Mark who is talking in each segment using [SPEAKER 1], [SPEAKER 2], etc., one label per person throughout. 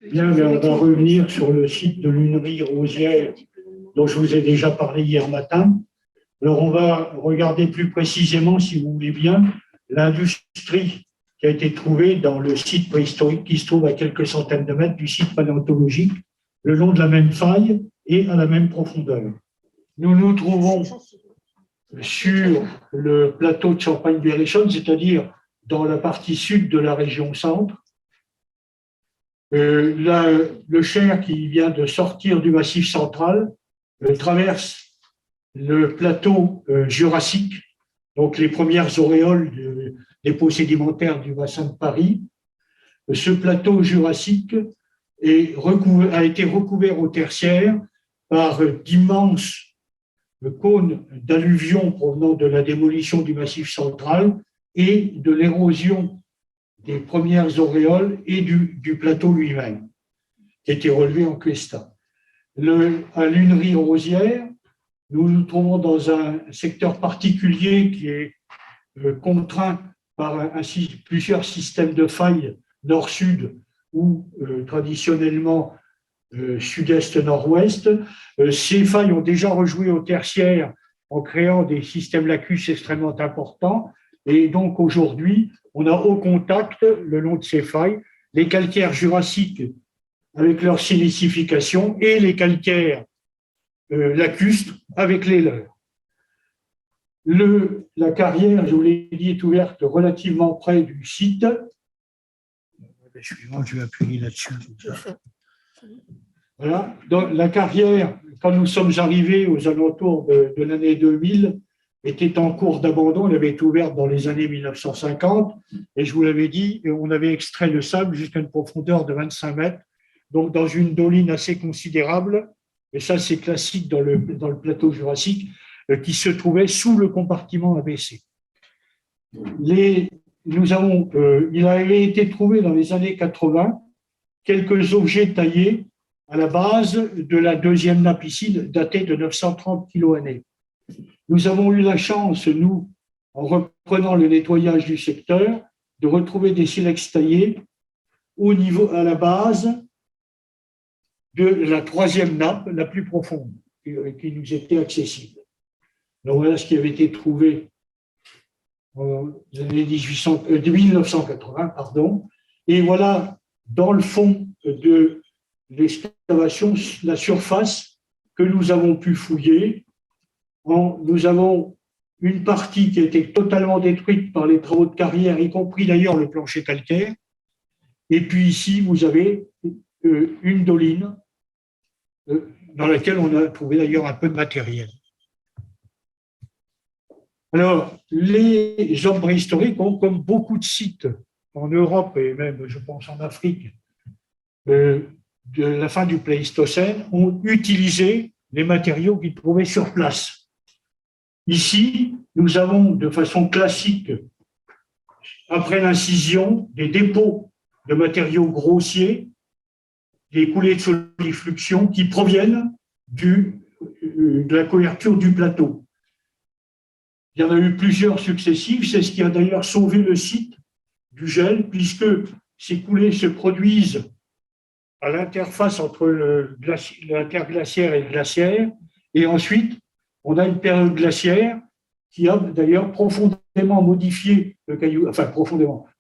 [SPEAKER 1] Bien, mais on va revenir sur le site de l'Unerie Rosière dont je vous ai déjà parlé hier matin. Alors, on va regarder plus précisément, si vous voulez bien, l'industrie qui a été trouvée dans le site préhistorique qui se trouve à quelques centaines de mètres du site paléontologique, le long de la même faille et à la même profondeur. Nous nous trouvons sur le plateau de Champagne-Berrichonne, c'est-à-dire dans la partie sud de la région centre. Le Cher qui vient de sortir du massif central traverse le plateau jurassique, donc les premières auréoles des dépôts sédimentaires du bassin de Paris. Ce plateau jurassique a été recouvert au tertiaire par d'immenses cônes d'alluvions provenant de la démolition du massif central et de l'érosion des premières auréoles et du plateau lui-même, qui a été relevé en cuesta. À l'Unerie Rosière, nous nous trouvons dans un secteur particulier qui est contraint par plusieurs systèmes de failles nord-sud ou traditionnellement sud-est-nord-ouest. Ces failles ont déjà rejoué au tertiaire en créant des systèmes lacus extrêmement importants. Et donc aujourd'hui, on a au contact, le long de ces failles, les calcaires jurassiques avec leur silicification et les calcaires lacustres avec les leurs. La carrière, je vous l'ai dit, est ouverte relativement près du site. Je vais appuyer là-dessus. Voilà. Donc, la carrière, quand nous sommes arrivés aux alentours de l'année 2000, était en cours d'abandon. Elle avait été ouverte dans les années 1950. Et je vous l'avais dit, on avait extrait le sable jusqu'à une profondeur de 25 mètres, donc dans une doline assez considérable. Et ça, c'est classique dans le plateau jurassique, qui se trouvait sous le compartiment abaissé. Il avait été trouvé dans les années 80 quelques objets taillés à la base de la deuxième napicide datée de 930 kA. Nous avons eu la chance, nous, en reprenant le nettoyage du secteur, de retrouver des silex taillés à la base de la troisième nappe, la plus profonde, qui nous était accessible. Donc voilà ce qui avait été trouvé en 1980, et voilà dans le fond de l'excavation la surface que nous avons pu fouiller. Nous avons une partie qui a été totalement détruite par les travaux de carrière, y compris d'ailleurs le plancher calcaire. Et puis ici, vous avez une doline dans laquelle on a trouvé d'ailleurs un peu de matériel. Alors, les hommes préhistoriques ont, comme beaucoup de sites en Europe et même, je pense, en Afrique, de la fin du Pléistocène, ont utilisé les matériaux qu'ils trouvaient sur place. Ici, nous avons de façon classique, après l'incision, des dépôts de matériaux grossiers, des coulées de solifluxion qui proviennent de la couverture du plateau. Il y en a eu plusieurs successives, c'est ce qui a d'ailleurs sauvé le site du gel, puisque ces coulées se produisent à l'interface entre l'interglaciaire et le glaciaire, et ensuite, on a une période glaciaire qui a d'ailleurs profondément modifié le caillou,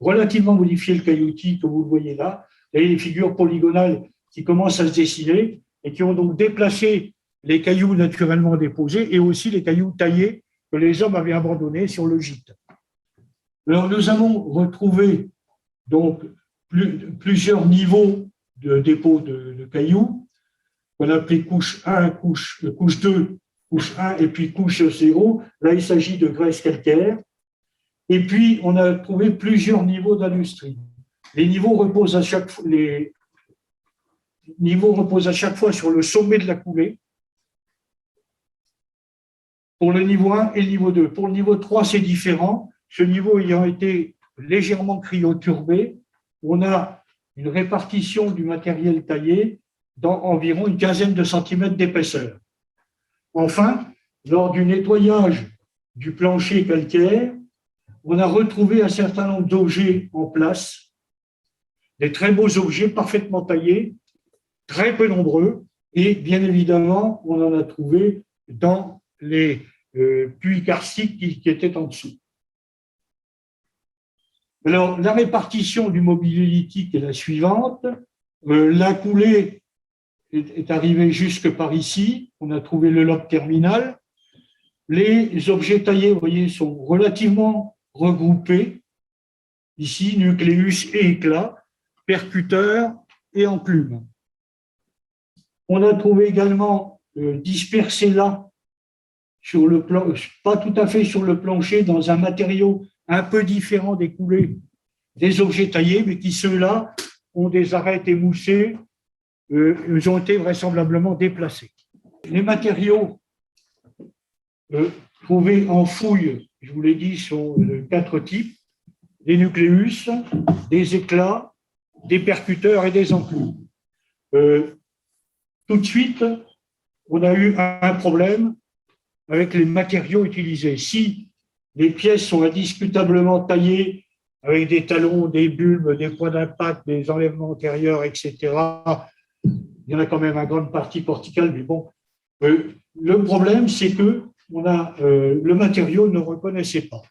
[SPEAKER 1] relativement modifié le cailloutis, comme vous le voyez là. Vous avez les figures polygonales qui commencent à se dessiner et qui ont donc déplacé les cailloux naturellement déposés et aussi les cailloux taillés que les hommes avaient abandonnés sur le gîte. Alors, nous avons retrouvé donc plusieurs niveaux de dépôt de cailloux, qu'on appelait couche 1, couche 2, couche 1 et puis couche 0. Là, il s'agit de graisse calcaire. Et puis, on a trouvé plusieurs niveaux d'industrie. Les niveaux reposent à chaque fois sur le sommet de la coulée, pour le niveau 1 et le niveau 2. Pour le niveau 3, c'est différent. Ce niveau ayant été légèrement cryoturbé, on a une répartition du matériel taillé dans environ une quinzaine de centimètres d'épaisseur. Enfin, lors du nettoyage du plancher calcaire, on a retrouvé un certain nombre d'objets en place des très beaux objets parfaitement taillés, très peu nombreux, et bien évidemment, on en a trouvé dans les puits karstiques qui étaient en dessous. Alors, la répartition du mobilier lithique est la suivante. La coulée est arrivée jusque par ici. On a trouvé le lobe terminal. Les objets taillés, vous voyez, sont relativement regroupés. Ici, nucléus et éclat, percuteur et enclume. On a trouvé également dispersé là, sur le plan, pas tout à fait sur le plancher, dans un matériau un peu différent des coulées des objets taillés, mais qui, ceux-là, ont des arêtes émoussées, ils ont été vraisemblablement déplacés. Les matériaux trouvés en fouille, je vous l'ai dit, sont de 4 types, des nucléus, des éclats, des percuteurs et des enclumes. Tout de suite, on a eu un problème avec les matériaux utilisés. Si les pièces sont indiscutablement taillées avec des talons, des bulbes, des points d'impact, des enlèvements antérieurs, etc., il y en a quand même une grande partie corticale, mais bon. Le problème, c'est que le matériau ne reconnaissait pas.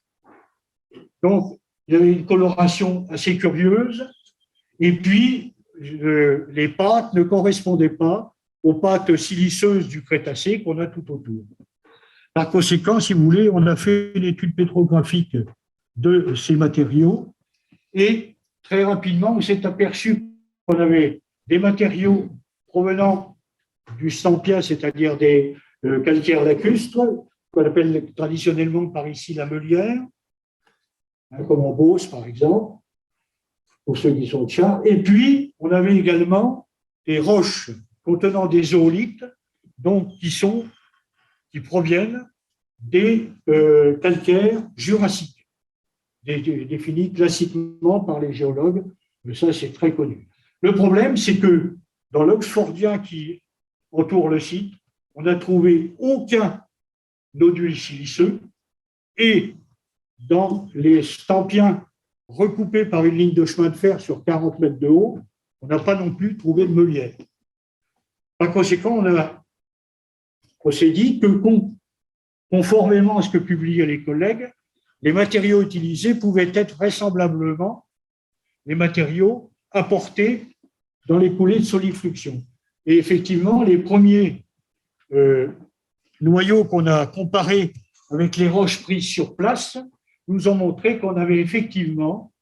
[SPEAKER 1] Donc, il y avait une coloration assez curieuse, et puis les pâtes ne correspondaient pas aux pâtes siliceuses du Crétacé qu'on a tout autour. Par conséquent, si vous voulez, on a fait une étude pétrographique de ces matériaux et très rapidement, on s'est aperçu qu'on avait des matériaux provenant du stampia, c'est-à-dire des calcaires lacustres, qu'on appelle traditionnellement par ici la meulière, comme en Beauce par exemple, pour ceux qui sont de Char. Et puis, on avait également des roches contenant des zoolites, donc qui proviennent des calcaires jurassiques, définis classiquement par les géologues, mais ça c'est très connu. Le problème, c'est que dans l'Oxfordien qui entoure le site, on n'a trouvé aucun nodule siliceux, et dans les stampiens recoupés par une ligne de chemin de fer sur 40 mètres de haut, on n'a pas non plus trouvé de meulière. Par conséquent, on s'est dit que, conformément à ce que publiaient les collègues, les matériaux utilisés pouvaient être vraisemblablement les matériaux apportés dans les coulées de solifluxion. Et effectivement, les premiers noyaux qu'on a comparés avec les roches prises sur place nous ont montré qu'on avait effectivement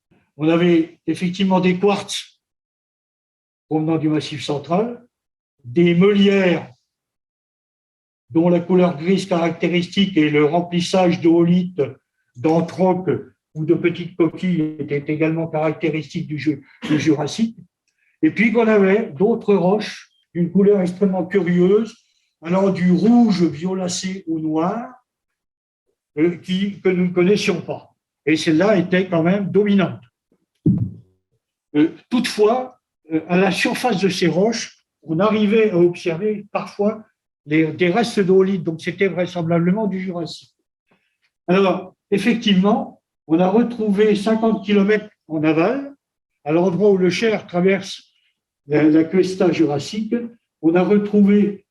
[SPEAKER 1] des quartz provenant du Massif central, des meulières dont la couleur grise caractéristique et le remplissage d'oolite, d'anthroques ou de petites coquilles étaient également caractéristiques du Jurassique. Et puis qu'on avait d'autres roches d'une couleur extrêmement curieuse, allant du rouge violacé au noir, que nous ne connaissions pas. Et celle-là était quand même dominante. Toutefois, à la surface de ces roches, on arrivait à observer parfois des restes d'oolite, donc c'était vraisemblablement du Jurassique. Alors, effectivement, on a retrouvé 50 km en aval, à l'endroit où le Cher traverse la cuesta jurassique, on a retrouvé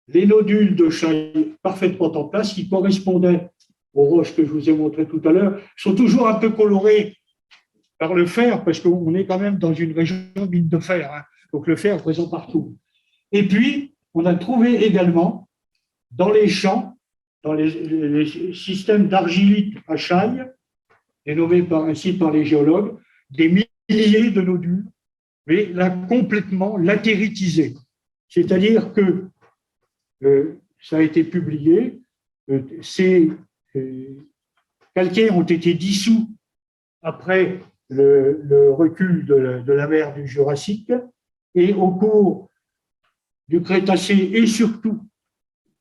[SPEAKER 1] les nodules de chaille parfaitement en place qui correspondaient aux roches que je vous ai montrées tout à l'heure, sont toujours un peu colorées par le fer, parce qu'on est quand même dans une région mine de fer, hein, donc le fer est présent partout. Et puis, on a trouvé également dans les champs, dans les systèmes d'argilite à chaille, dénommés ainsi par les géologues, des milliers de nodules, mais là complètement latéritisés. C'est-à-dire que, ça a été publié, ces calcaires ont été dissous après le recul de la mer du Jurassique, et au cours du Crétacé et surtout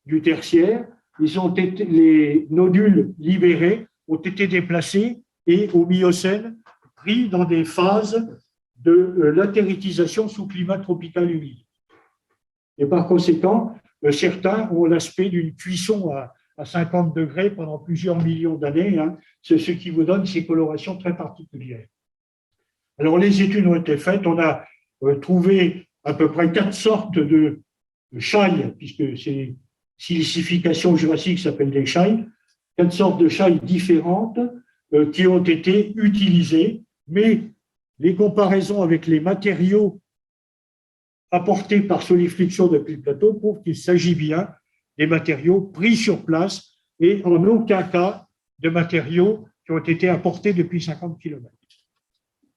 [SPEAKER 1] du Tertiaire, les nodules libérés ont été déplacés et au Miocène pris dans des phases de latéritisation sous climat tropical humide. Et par conséquent, certains ont l'aspect d'une cuisson à 50 degrés pendant plusieurs millions d'années, hein, c'est ce qui vous donne ces colorations très particulières. Alors, les études ont été faites. On a trouvé à peu près 4 sortes de chailles, puisque c'est silicification jurassique s'appelle des chailles, 4 sortes de chailles différentes qui ont été utilisées, mais les comparaisons avec les matériaux apportés par Solifluxion depuis le plateau prouvent qu'il s'agit bien des matériaux pris sur place et en aucun cas de matériaux qui ont été apportés depuis 50 km.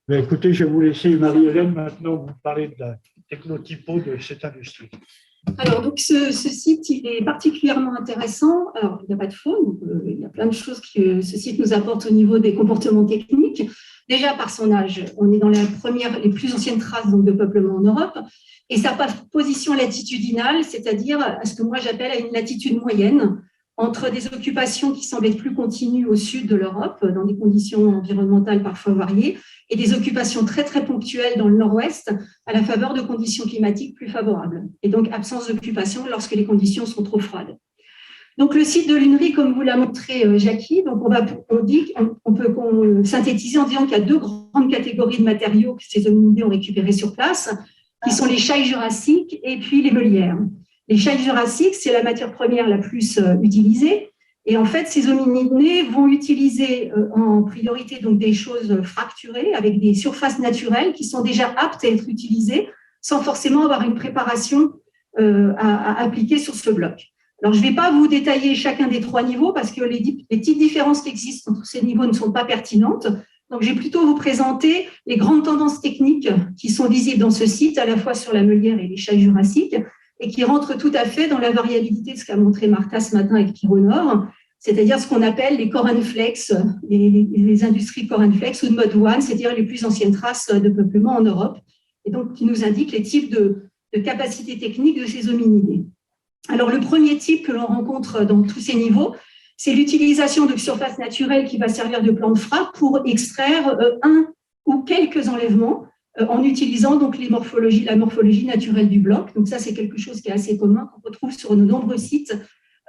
[SPEAKER 1] Mais écoutez, je vais vous laisser, Marie-Hélène, maintenant vous parler de la technotypo de cette industrie.
[SPEAKER 2] Alors, donc, ce site, il est particulièrement intéressant. Alors, il n'y a pas de faune, il y a plein de choses que ce site nous apporte au niveau des comportements techniques. Déjà, par son âge, on est dans les plus anciennes traces donc, de peuplement en Europe, et sa position latitudinale, c'est-à-dire à ce que moi j'appelle à une latitude moyenne, entre des occupations qui semblent être plus continues au sud de l'Europe, dans des conditions environnementales parfois variées, et des occupations très, très ponctuelles dans le nord-ouest, à la faveur de conditions climatiques plus favorables. Et donc, absence d'occupation lorsque les conditions sont trop froides. Donc, le site de l'UNRI, comme vous l'a montré Jackie, donc on peut synthétiser en disant qu'il y a 2 grandes catégories de matériaux que ces hominidés ont récupérés sur place, qui sont les chailles jurassiques et puis les meulières. Les chailles jurassiques, c'est la matière première la plus utilisée. Et en fait, ces hominidés vont utiliser en priorité donc, des choses fracturées avec des surfaces naturelles qui sont déjà aptes à être utilisées sans forcément avoir une préparation à appliquer sur ce bloc. Alors, je ne vais pas vous détailler chacun des 3 niveaux parce que les petites différences qui existent entre ces niveaux ne sont pas pertinentes. Donc, je vais plutôt vous présenter les grandes tendances techniques qui sont visibles dans ce site, à la fois sur la meulière et les chailles jurassiques, et qui rentrent tout à fait dans la variabilité de ce qu'a montré Martha ce matin avec Pyronor, c'est-à-dire ce qu'on appelle les core and flex, les industries core and flex ou de mode one, c'est-à-dire les plus anciennes traces de peuplement en Europe, et donc qui nous indiquent les types de capacités techniques de ces hominidés. Alors, le premier type que l'on rencontre dans tous ces niveaux, c'est l'utilisation de surfaces naturelles qui va servir de plan de frappe pour extraire un ou quelques enlèvements en utilisant donc la morphologie naturelle du bloc. Donc ça, c'est quelque chose qui est assez commun, qu'on retrouve sur de nombreux sites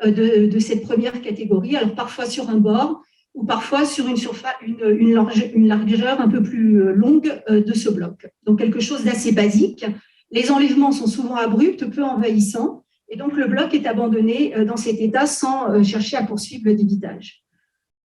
[SPEAKER 2] de cette première catégorie. Alors parfois sur un bord ou parfois sur une largeur un peu plus longue de ce bloc. Donc quelque chose d'assez basique. Les enlèvements sont souvent abrupts, peu envahissants. Et donc, le bloc est abandonné dans cet état sans chercher à poursuivre le débitage.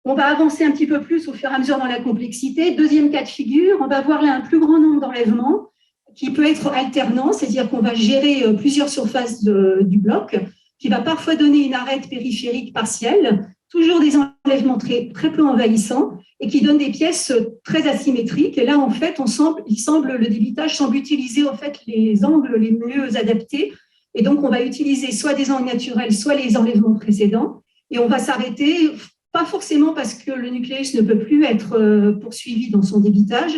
[SPEAKER 2] On va avancer un petit peu plus au fur et à mesure dans la complexité. Deuxième cas de figure, on va voir là un plus grand nombre d'enlèvements qui peut être alternant, c'est-à-dire qu'on va gérer plusieurs surfaces du bloc, qui va parfois donner une arête périphérique partielle, toujours des enlèvements très, très peu envahissants et qui donnent des pièces très asymétriques. Et là, en fait, le débitage semble utiliser en fait, les angles les mieux adaptés. Et donc, on va utiliser soit des angles naturels, soit les enlèvements précédents. Et on va s'arrêter, pas forcément parce que le nucléus ne peut plus être poursuivi dans son débitage,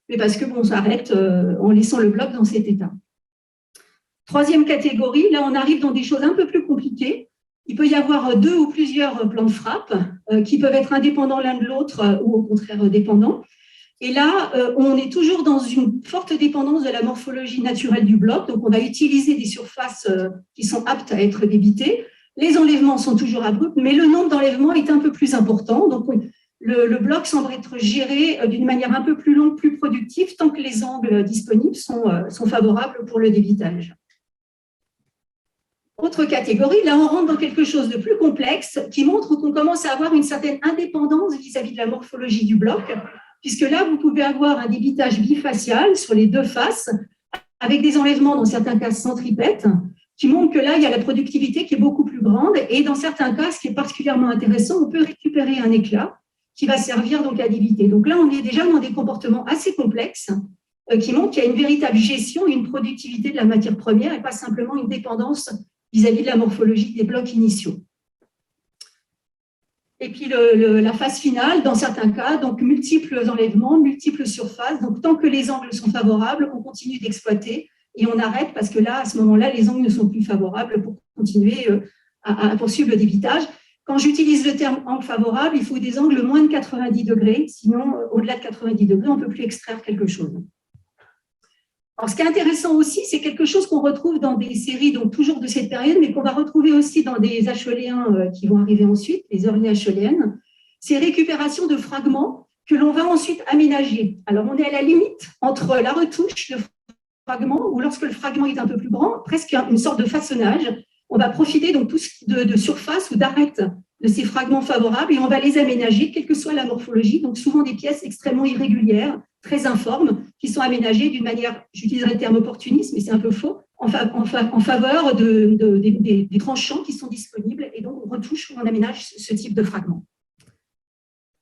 [SPEAKER 2] mais parce qu'on s'arrête en laissant le bloc dans cet état. Troisième catégorie, là, on arrive dans des choses un peu plus compliquées. Il peut y avoir 2 ou plusieurs plans de frappe qui peuvent être indépendants l'un de l'autre ou au contraire dépendants. Et là, on est toujours dans une forte dépendance de la morphologie naturelle du bloc. Donc, on va utiliser des surfaces qui sont aptes à être débitées. Les enlèvements sont toujours abrupts, mais le nombre d'enlèvements est un peu plus important. Donc, le bloc semble être géré d'une manière un peu plus longue, plus productive, tant que les angles disponibles sont favorables pour le débitage. Autre catégorie, là, on rentre dans quelque chose de plus complexe qui montre qu'on commence à avoir une certaine indépendance vis-à-vis de la morphologie du bloc, puisque là, vous pouvez avoir un débitage bifacial sur les 2 faces, avec des enlèvements, dans certains cas centripètes, qui montrent que là, il y a la productivité qui est beaucoup plus grande. Et dans certains cas, ce qui est particulièrement intéressant, on peut récupérer un éclat qui va servir donc à débiter. Donc là, on est déjà dans des comportements assez complexes qui montrent qu'il y a une véritable gestion et une productivité de la matière première et pas simplement une dépendance vis-à-vis de la morphologie des blocs initiaux. Et puis la phase finale, dans certains cas, donc multiples enlèvements, multiples surfaces. Donc tant que les angles sont favorables, on continue d'exploiter et on arrête parce que là, à ce moment-là, les angles ne sont plus favorables pour continuer à poursuivre le débitage. Quand j'utilise le terme angle favorable, il faut des angles moins de 90 degrés, sinon au-delà de 90 degrés, on ne peut plus extraire quelque chose. Alors, ce qui est intéressant aussi, c'est quelque chose qu'on retrouve dans des séries, donc toujours de cette période, mais qu'on va retrouver aussi dans des Acheuléens qui vont arriver ensuite, les early Acheuliennes. C'est récupération de fragments que l'on va ensuite aménager. Alors, on est à la limite entre la retouche, le fragment, ou lorsque le fragment est un peu plus grand, presque une sorte de façonnage. On va profiter donc de surface ou d'arête de ces fragments favorables et on va les aménager, quelle que soit la morphologie. Donc, souvent des pièces extrêmement irrégulières, très informes, qui sont aménagées d'une manière, j'utiliserai le terme opportuniste, mais c'est un peu faux, en faveur des tranchants qui sont disponibles. Et donc, on retouche ou on aménage ce type de fragments.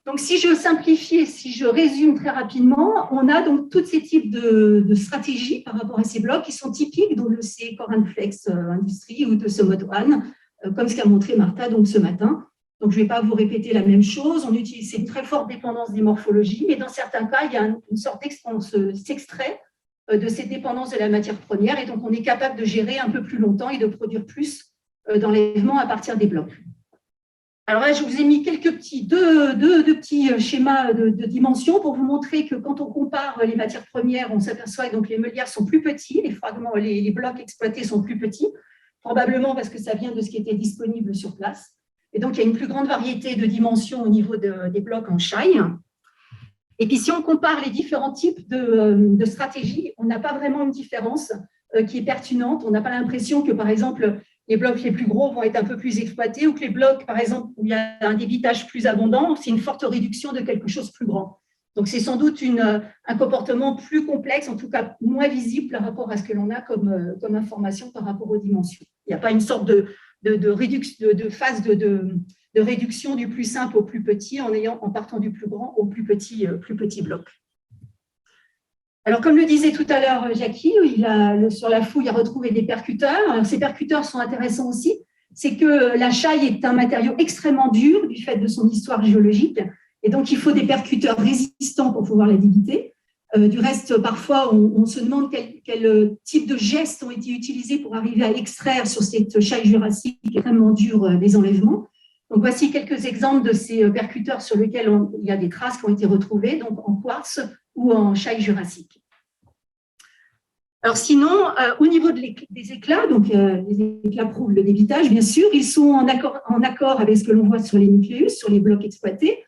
[SPEAKER 2] Donc, si je simplifie, si je résume très rapidement, on a donc tous ces types de stratégies par rapport à ces blocs qui sont typiques donc de ces Core & Flex Industries ou de ce mode One, comme ce qu'a montré Martha donc, ce matin. Donc, je ne vais pas vous répéter la même chose. On utilise une très forte dépendance des morphologies, mais dans certains cas, il y a une sorte d'extraction, s'extrait de cette dépendance de la matière première, et donc on est capable de gérer un peu plus longtemps et de produire plus d'enlèvement à partir des blocs. Alors là, je vous ai mis deux petits schémas de dimensions pour vous montrer que quand on compare les matières premières, on s'aperçoit que donc les meulières sont plus petits, les fragments, les blocs exploités sont plus petits, probablement parce que ça vient de ce qui était disponible sur place. Et donc, il y a une plus grande variété de dimensions au niveau des blocs en chaille. Et puis, si on compare les différents types de stratégies, on n'a pas vraiment une différence qui est pertinente. On n'a pas l'impression que, par exemple, les blocs les plus gros vont être un peu plus exploités ou que les blocs, par exemple, où il y a un débitage plus abondant, c'est une forte réduction de quelque chose de plus grand. Donc, c'est sans doute un comportement plus complexe, en tout cas moins visible par rapport à ce que l'on a comme information par rapport aux dimensions. Il n'y a pas une sorte de phase de réduction du plus simple au plus petit en partant du plus grand au plus petit bloc. Alors, comme le disait tout à l'heure Jackie, sur la fouille, il a retrouvé des percuteurs. Alors, ces percuteurs sont intéressants aussi. C'est que la chaille est un matériau extrêmement dur du fait de son histoire géologique. Et donc, il faut des percuteurs résistants pour pouvoir la débiter. Du reste, parfois, on se demande quel type de gestes ont été utilisés pour arriver à extraire sur cette chaille jurassique extrêmement dure des enlèvements. Donc, voici quelques exemples de ces percuteurs sur lesquels il y a des traces qui ont été retrouvées, donc en quartz ou en chaille jurassique. Alors sinon, au niveau des éclats, donc les éclats prouvent le débitage, bien sûr, ils sont en accord avec ce que l'on voit sur les nucléus, sur les blocs exploités.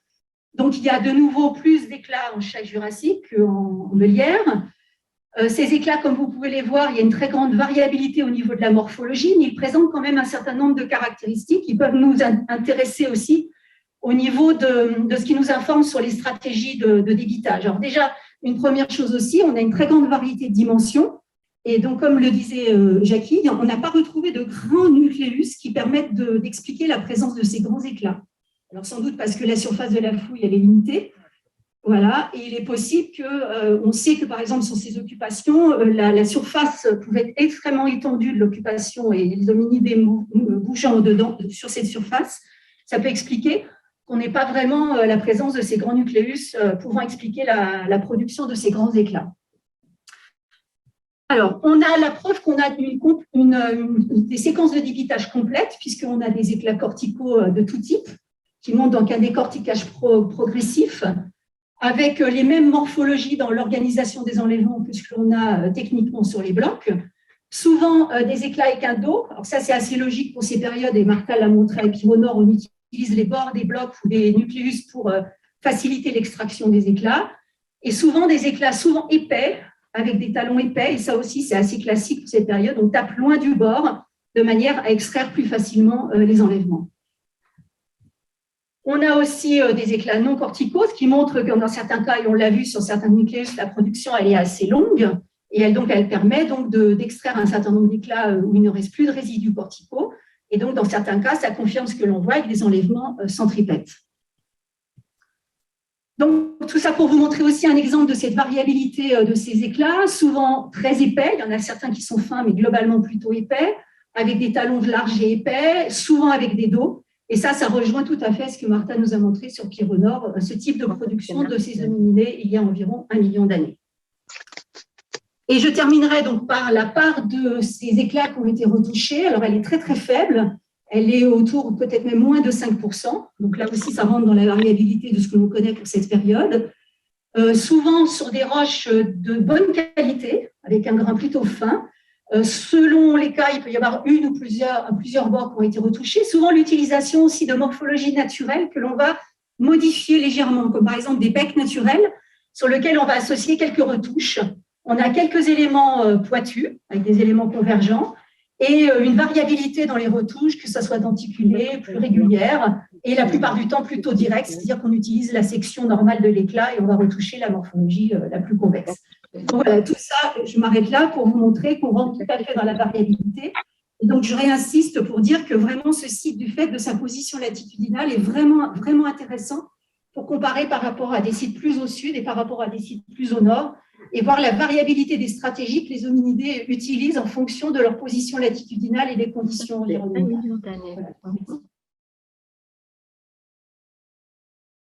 [SPEAKER 2] Donc, il y a de nouveau plus d'éclats en chaille jurassique qu'en meulière. Ces éclats, comme vous pouvez les voir, il y a une très grande variabilité au niveau de la morphologie, mais ils présentent quand même un certain nombre de caractéristiques qui peuvent nous intéresser aussi au niveau de ce qui nous informe sur les stratégies de débitage. Alors déjà, une première chose aussi, on a une très grande variété de dimensions. Et donc, comme le disait Jackie, on n'a pas retrouvé de grands nucléus qui permettent d'expliquer la présence de ces grands éclats. Alors, sans doute parce que la surface de la fouille, elle est limitée. Voilà, et il est possible on sait que, par exemple, sur ces occupations, la surface pouvait être extrêmement étendue de l'occupation et les hominidés bougeant au-dedans sur cette surface. Ça peut expliquer qu'on n'ait pas vraiment la présence de ces grands nucléus pouvant expliquer la production de ces grands éclats. Alors, on a la preuve qu'on a des séquences de débitage complètes, puisqu'on a des éclats corticaux de tout type, qui montrent donc un décortiquage progressif, avec les mêmes morphologies dans l'organisation des enlèvements que ce que l'on a techniquement sur les blocs. Souvent, des éclats avec un dos. Alors ça, c'est assez logique pour ces périodes, et Martha l'a montré à Pyrrhonore, on utilise les bords des blocs ou des nucléus pour faciliter l'extraction des éclats. Et souvent, des éclats souvent épais, avec des talons épais, et ça aussi, c'est assez classique pour cette période. On tape loin du bord, de manière à extraire plus facilement les enlèvements. On a aussi des éclats non corticaux, ce qui montre que dans certains cas, et on l'a vu sur certains nucléus, la production elle est assez longue, et elle permet donc d'extraire un certain nombre d'éclats où il ne reste plus de résidus corticaux. Et donc, dans certains cas, ça confirme ce que l'on voit avec des enlèvements centripètes. Donc, tout ça pour vous montrer aussi un exemple de cette variabilité de ces éclats, souvent très épais. Il y en a certains qui sont fins, mais globalement plutôt épais, avec des talons larges et épais, souvent avec des dos. Et ça rejoint tout à fait ce que Martha nous a montré sur Pyrrhonore, ce type de production de ces hominidés il y a environ 1 million d'années. Et je terminerai donc par la part de ces éclats qui ont été retouchés. Alors, elle est très, très faible. Elle est autour peut-être même moins de 5%. Donc là aussi, ça rentre dans la variabilité de ce que l'on connaît pour cette période. Souvent sur des roches de bonne qualité, avec un grain plutôt fin. Selon les cas, il peut y avoir une ou plusieurs bords qui ont été retouchés. Souvent, l'utilisation aussi de morphologie naturelle que l'on va modifier légèrement, comme par exemple des becs naturels sur lesquels on va associer quelques retouches. On a quelques éléments pointus, avec des éléments convergents, et une variabilité dans les retouches, que ce soit denticulée, plus régulière, et la plupart du temps plutôt directe, c'est-à-dire qu'on utilise la section normale de l'éclat et on va retoucher la morphologie la plus convexe. Donc voilà, tout ça, je m'arrête là pour vous montrer qu'on rentre tout à fait dans la variabilité. Et donc, je réinsiste pour dire que vraiment, ce site, du fait de sa position latitudinale, est vraiment, vraiment intéressant pour comparer par rapport à des sites plus au sud et par rapport à des sites plus au nord, et voir la variabilité des stratégies que les hominidés utilisent en fonction de leur position latitudinale et des conditions environnementales. Voilà.